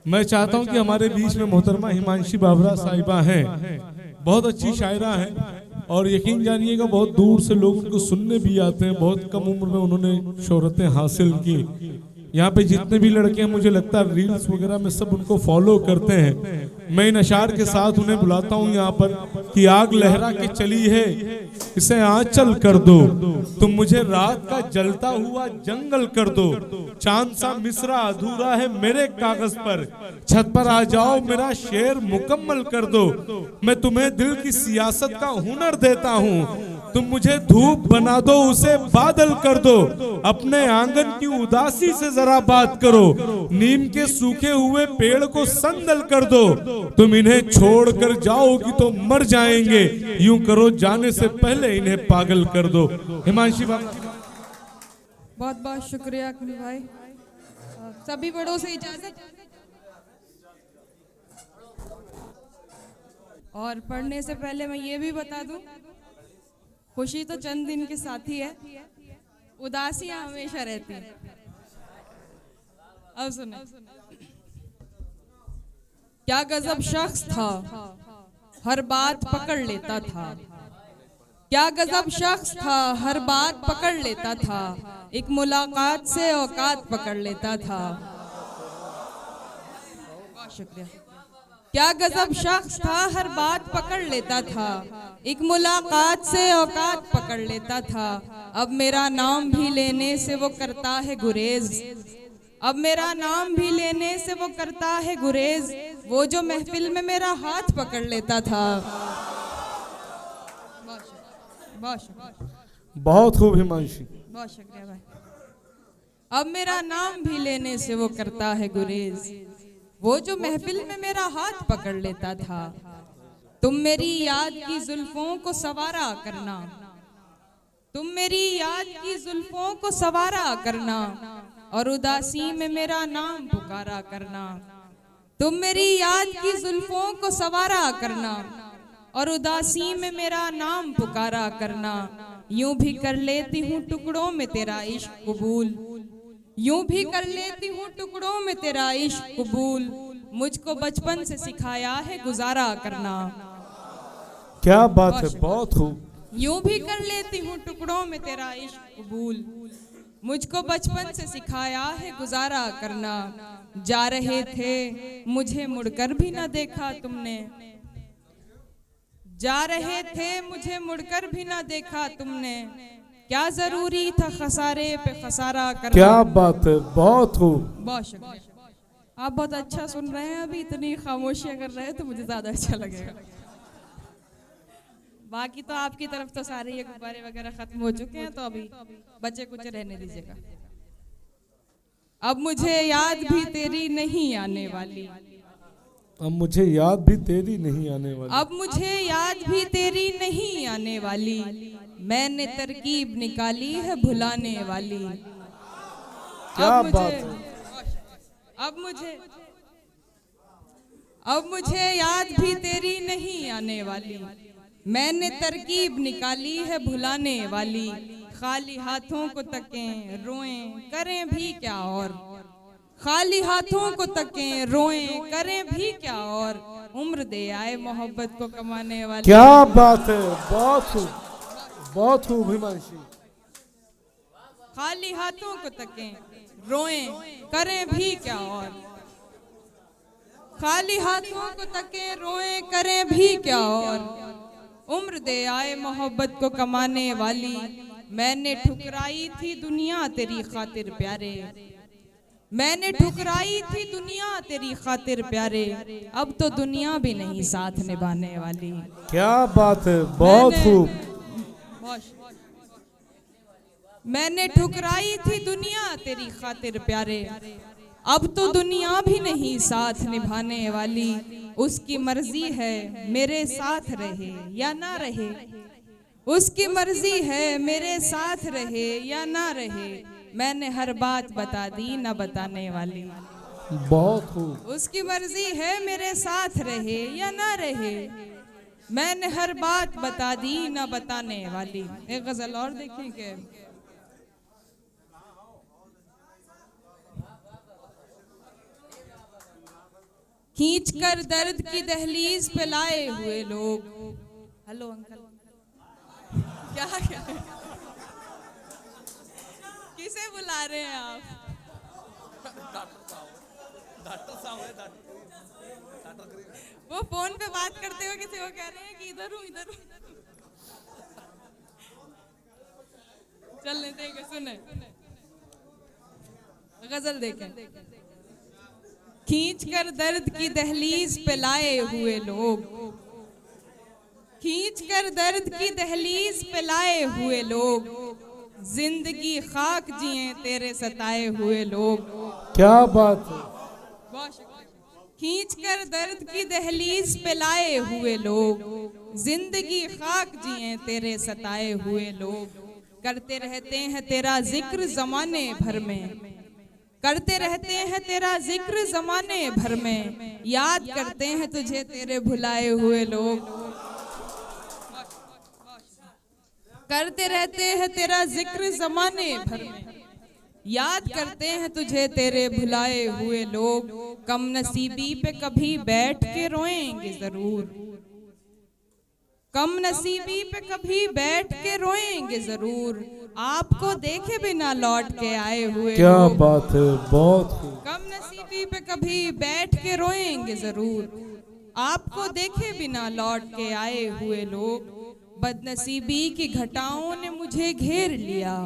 मैं चाहता हूं कि हमारे बीच में मोहतरमा हिमांशी बाबरा साहिबा हैं, बहुत अच्छी शायरा हैं और यकीन जानिएगा बहुत दूर से लोग उनको सुनने भी आते हैं। बहुत कम उम्र में उन्होंने शोहरतें हासिल की। यहाँ पे जितने भी लड़के हैं मुझे लगता है रील्स वगैरह में सब उनको फॉलो करते हैं। मैं इन अशार के साथ उन्हें बुलाता हूँ यहाँ पर कि आग लहरा के चली है इसे आंचल कर दो, तुम मुझे रात का जलता हुआ जंगल कर दो, चांद सा मिसरा अधूरा है मेरे कागज पर, छत पर आ जाओ मेरा शेर मुकम्मल कर दो, मैं तुम्हें दिल की सियासत का हुनर देता हूँ, तुम मुझे धूप बना दो उसे बादल कर दो, अपने आंगन की उदासी से जरा बात करो, नीम के सूखे हुए पेड़ को संदल कर दो, तुम इन्हें छोड़ कर जाओगी तो मर जाएंगे, यूं करो जाने से पहले इन्हें पागल कर दो। हिमांशी बाबा बहुत बहुत शुक्रिया अकमल भाई। सभी बड़ों से इजाजत और पढ़ने से पहले मैं ये भी बता दूं, खुशी तो चंद दिन के साथी है, उदासियां हमेशा रहती है। अब सुनो, क्या गजब शख्स था हर बात पकड़ लेता था, क्या गजब शख्स था हर बात पकड़ लेता था, एक मुलाकात से औकात पकड़ लेता था। बहुत शुक्रिया। क्या गजब शख्स था हर बात पकड़ लेता था, एक मुलाकात से औकात पकड़ लेता था, अब मेरा नाम भी लेने से वो करता है गुरेज, अब मेरा नाम भी लेने से वो करता है गुरेज, वो जो महफिल में मेरा हाथ पकड़ लेता था। बहुत खूब हिमांशी, बहुत शुक्रिया भाई। अब मेरा नाम भी लेने से वो करता है गुरेज, वो जो महफिल में मेरा हाथ पकड़ लेता था, तुम मेरी याद की जुल्फों को सवारा करना, तुम मेरी याद की जुल्फों को सवारा करना, और उदासी में मेरा नाम पुकारा करना, तुम मेरी याद की जुल्फों को सवारा करना, और उदासी में मेरा नाम पुकारा करना, यूं भी कर लेती हूँ टुकड़ों में तेरा इश्क कबूल, यूं भी कर लेती हूँ टुकड़ों में तेरा इश्क कबूल, मुझको बचपन से सिखाया है गुजारा करना। क्या बात है, बहुत खूब। यूं भी कर लेती हूँ टुकड़ों में तेरा इश्क कबूल, मुझको बचपन से सिखाया है गुजारा करना, जा रहे थे मुझे मुड़कर भी न देखा तुमने, जा रहे थे मुझे मुड़कर भी न देखा तुमने, क्या जरूरी था खसारे पे खसारा करना। क्या बात है, बहुत खूब। बहुत शुक्रिया। आप बहुत अच्छा सुन रहे हैं, अभी इतनी खामोशियां कर रहे हैं तो मुझे ज्यादा अच्छा लगेगा। बाकी तो आपकी तरफ तो सारे ये गुब्बारे वगैरह खत्म हो चुके हैं, तो अभी बचे कुछ रहने दीजिएगा। अब मुझे याद भी तेरी नहीं आने वाली, अब मुझे याद भी तेरी नहीं आने वाली, अब मुझे याद भी तेरी नहीं आने वाली, मैंने तरकीब निकाली है भुलाने वाली। क्या बात है। अब मुझे याद भी तेरी नहीं आने वाली, मैंने तरकीब निकाली है भुलाने वाली, खाली हाथों को तकें रोएं करें भी क्या और, खाली हाथों को तकें रोएं करें भी क्या और, उम्र दे आए मोहब्बत को कमाने वाली। क्या बात है, बहुत खूब, बहुत खूब हिमांशी। खाली हाथों को तकें रोएं करें भी क्या और, खाली हाथों को तकें रोएं करें भी क्या और, उम्र दे आए मोहब्बत को कमाने वाली, मैंने ठुकराई थी दुनिया तेरी खातिर प्यारे, मैंने ठुकराई थी दुनिया तेरी खातिर प्यारे, अब तो दुनिया भी नहीं साथ निभाने वाली। क्या बात है, बहुत खूब। मैंने ठुकराई थी दुनिया तेरी खातिर प्यारे, अब तो दुनिया भी नहीं साथ निभाने वाली, उसकी मर्जी है मेरे साथ रहे या ना रहे, उसकी मर्जी है मेरे साथ रहे या ना रहे, मैंने हर बात बता दी न बताने वाली। बहुत खूब। उसकी मर्जी है मेरे साथ रहे या ना रहे, मैंने हर बात बता दी न बताने वाली। एक गजल और देखें कि खींच कर दर्द की दहलीज पे लाए हुए लोग। हेलो अंकल, क्या किसे बुला रहे हैं आप? वो फोन पे बात करते हुए किसी को कह रहे हैं कि इधर हूँ इधर हूँ। चलने देंगे, सुने गजल देखें। खींच कर दर्द की दहलीज पे लाए हुए लोग, खींच कर दर्द की दहलीज पे लाए हुए लोग, जिंदगी खाक जिए तेरे सताए हुए लोग। क्या बात है। खींच कर दर्द की दहलीज पे लाए हुए लोग, जिंदगी खाक जिए तेरे सताए हुए लोग। करते रहते हैं तेरा जिक्र जमाने भर में, करते रहते हैं तेरा जिक्र जमाने भर में, याद करते हैं तुझे तेरे भुलाए हुए लोग। करते रहते हैं तेरा जिक्र जमाने भर में, याद करते हैं तुझे तेरे भुलाए हुए लोग। कम नसीबी पे कभी बैठ के रोएंगे जरूर, कम नसीबी पे कभी बैठ के रोएंगे जरूर, आपको देखे बिना लौट के आए हुए क्या लोग। बात है, बहुत खूब। कम नसीबी पे कभी बैठ के रोएंगे जरूर, आपको देखे बिना लौट के आए हुए लोग। बदनसीबी की घटाओं ने मुझे घेर लिया,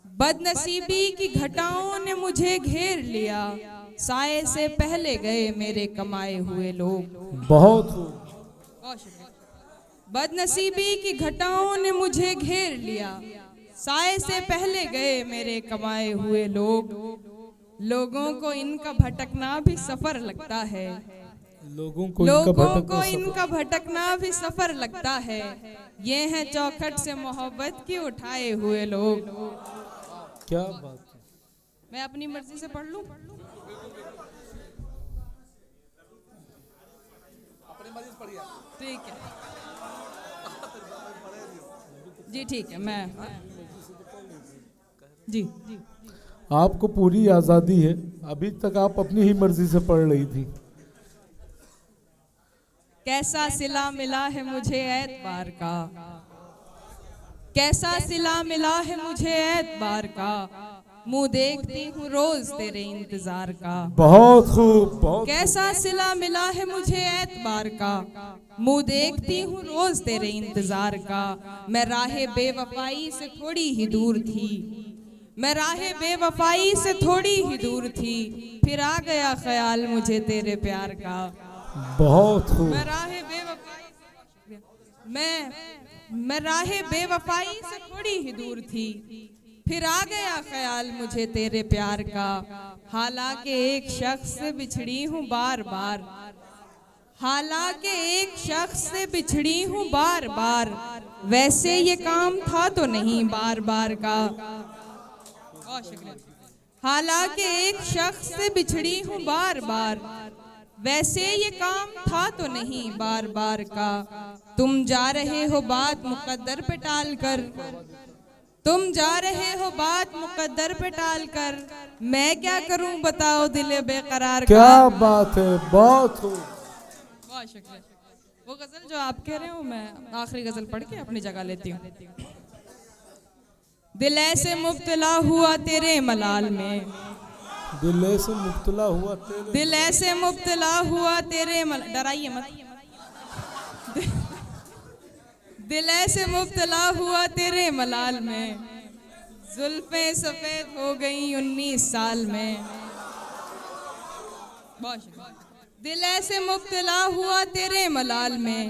बदनसीबी की घटाओं ने मुझे घेर लिया, साए से पहले गए मेरे कमाए हुए लोग। बहुत खूब। बदनसीबी की घटाओं ने मुझे घेर लिया, साए से पहले गए मेरे कमाए हुए लोग। लोगों को इनका भटकना भी सफर लगता है, लोगों को इनका भटकना भी सफर लगता है, ये हैं चौखट से मोहब्बत की उठाए हुए लोग। क्या बात है। मैं अपनी मर्जी से पढ़ लूं? ठीक है जी, ठीक है, मैं जी। आपको पूरी आजादी है, अभी तक आप अपनी ही मर्जी से पढ़ रही थी। कैसा सिला मिला है मुझे एतबार का, कैसा सिला मिला है मुझे एतबार का, मुंह देखती हूँ रोज तेरे इंतजार का। बहुत खूब, बहुत। कैसा सिला मिला है मुझे एतबार का, मुंह देखती हूँ रोज तेरे इंतजार का। मैं राहे बेवफाई से थोड़ी ही दूर थी, मैं राहे बेवफाई से थोड़ी ही दूर थी, फिर आ गया ख्याल मुझे तेरे प्यार का। बहुत खूब। मैं राहे बेवफाई मैं राहे बेवफाई से थोड़ी ही दूर थी, फिर आ गया ख्याल मुझे तेरे प्यार का। हालांकि एक शख्स से बिछड़ी हूँ बार बार, हालांकि एक शख्स से बिछड़ी हूँ बार बार, वैसे ये काम था तो नहीं बार बार का। हालांकि एक शख्स से बिछड़ी हूँ बार बार, वैसे ये काम था तो नहीं बार बार का। तुम जा रहे हो बात मुकद्दर पे टाल कर, तुम जा रहे हो बात मुकद्दर पे टाल कर, मैं क्या करूं बताओ दिल बेकरार का। क्या बात है, बहुत खूब। बहुत शुक्रिया। वो गजल जो आप कह रहे हो, मैं आखिरी गजल पढ़ के अपनी जगह लेती हूँ। दिल ऐसे मुब्तला हुआ तेरे मलाल में, दिल ऐसे मुब्तला हुआ तेरे, दिल ऐसे मुब्तला हुआ तेरे डराइए मत, दिल ऐसे मुब्तला हुआ तेरे मलाल में, जुल्फें सफेद हो गई 19 साल में। दिल ऐसे मुब्तला हुआ तेरे मलाल में,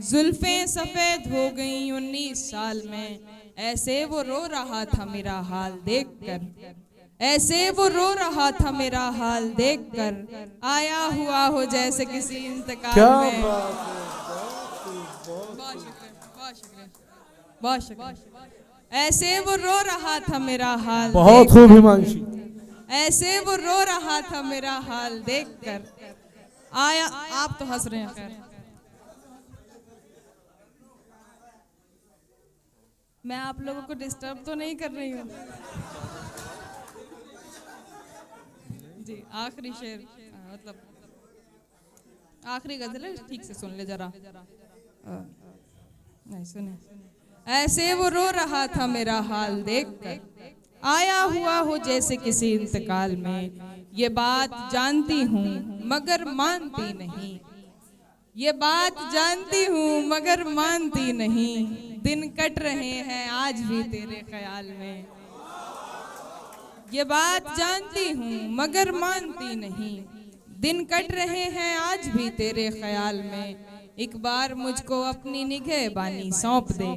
जुल्फें सफेद हो गई 19 साल में। ऐसे वो रो रहा था मेरा हाल देखकर, ऐसे वो रो रहा था मेरा हाल देखकर, आया हुआ हो जैसे किसी इंतकाल में। बहुत शुक्रिया। ऐसे वो रो रहा था मेरा हाल, बहुत खूब हिमांशी। ऐसे वो रो रहा था मेरा हाल देखकर, आया। आप तो हंस रहे हैं, खैर मैं आप लोगों को डिस्टर्ब तो नहीं कर रही हूँ जी। आखिरी शेर मतलब आखिरी गजल है, ठीक से सुन ले जरा। नहीं सुने। ऐसे वो रो रहा था मेरा हाल देखकर, आया हुआ हो जैसे किसी इंतकाल में। ये बात जानती हूँ मगर मानती नहीं, ये बात जानती हूँ मगर मानती नहीं। दिन कट रहे हैं आज भी तेरे ख्याल में। ये बात जानती हूँ मगर मानती नहीं, दिन कट रहे हैं आज भी तेरे ख्याल में। एक बार मुझको अपनी निगहबानी सौंप दे,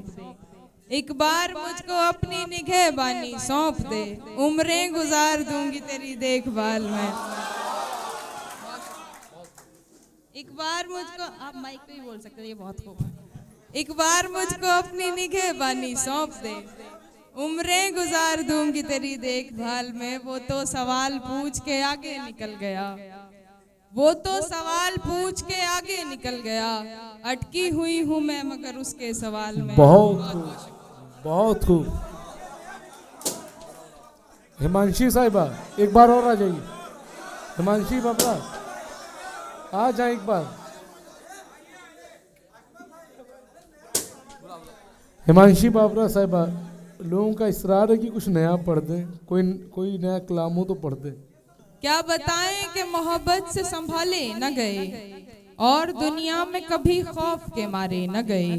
एक बार मुझको अपनी निगहबानी सौंप दे। उम्रें गुजार दूंगी तेरी देखभाल में। एक बार मुझको, आप माइक पे ही बोल सकते हैं, ये बहुत खूब। एक बार मुझको अपनी निगहबानी सौंप दे, उम्रें गुजार दूंगी तेरी देखभाल में। वो तो सवाल पूछ के आगे निकल गया, वो तो सवाल पूछ के आगे निकल गया। अटकी हुई हूँ मैं मगर उसके सवाल में। बहुत खूब, बहुत खूब। हिमांशी साहिबा एक बार और आ जाइए। हिमांशी बाबा आ जाए एक बार। हिमांशी बाबरा साहिबा, लोगों का इसरार है कि कुछ नया पढ़ दें, कोई नया कलाम हो तो पढ़ दें। क्या बताएं कि मोहब्बत से संभाले न गए और दुनिया में कभी खौफ के मारे न गए।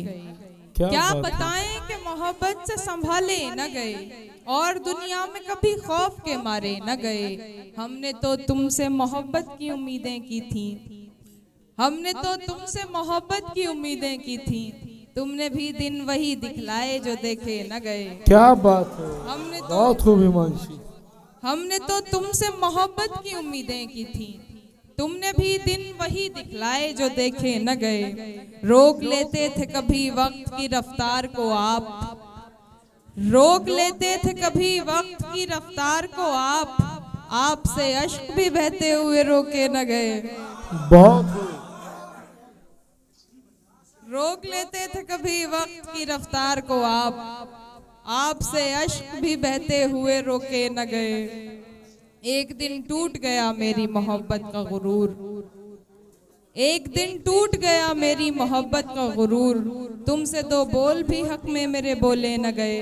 क्या बताएं कि मोहब्बत से संभाले न गए और दुनिया में कभी खौफ के मारे न गए। हमने तो तुमसे मोहब्बत की उम्मीदें की थी, हमने तो तुमसे मोहब्बत की उम्मीदें की थी। तुमने भी दिन वही दिखलाए जो देखे न गए। क्या बात है, हमने तो बहुत खूब हिमांशी। हमने तो तुमसे मोहब्बत की उम्मीदें की थी, तुमने भी दिन वही दिखलाए जो देखे न गए। रोक लेते थे कभी वक्त की रफ्तार को आप, रोक लेते थे कभी वक्त की रफ्तार को आप। आपसे अश्क भी बहते हुए रोके न गए। बहुत रोक लेते थे कभी वक्त की रफ्तार को आप, आपसे अश्क भी बहते हुए रोके न गए। एक दिन टूट गया मेरी मोहब्बत का गुरूर, एक दिन टूट गया मेरी मोहब्बत का गुरूर। तुमसे दो बोल भी हक में मेरे बोले न गए।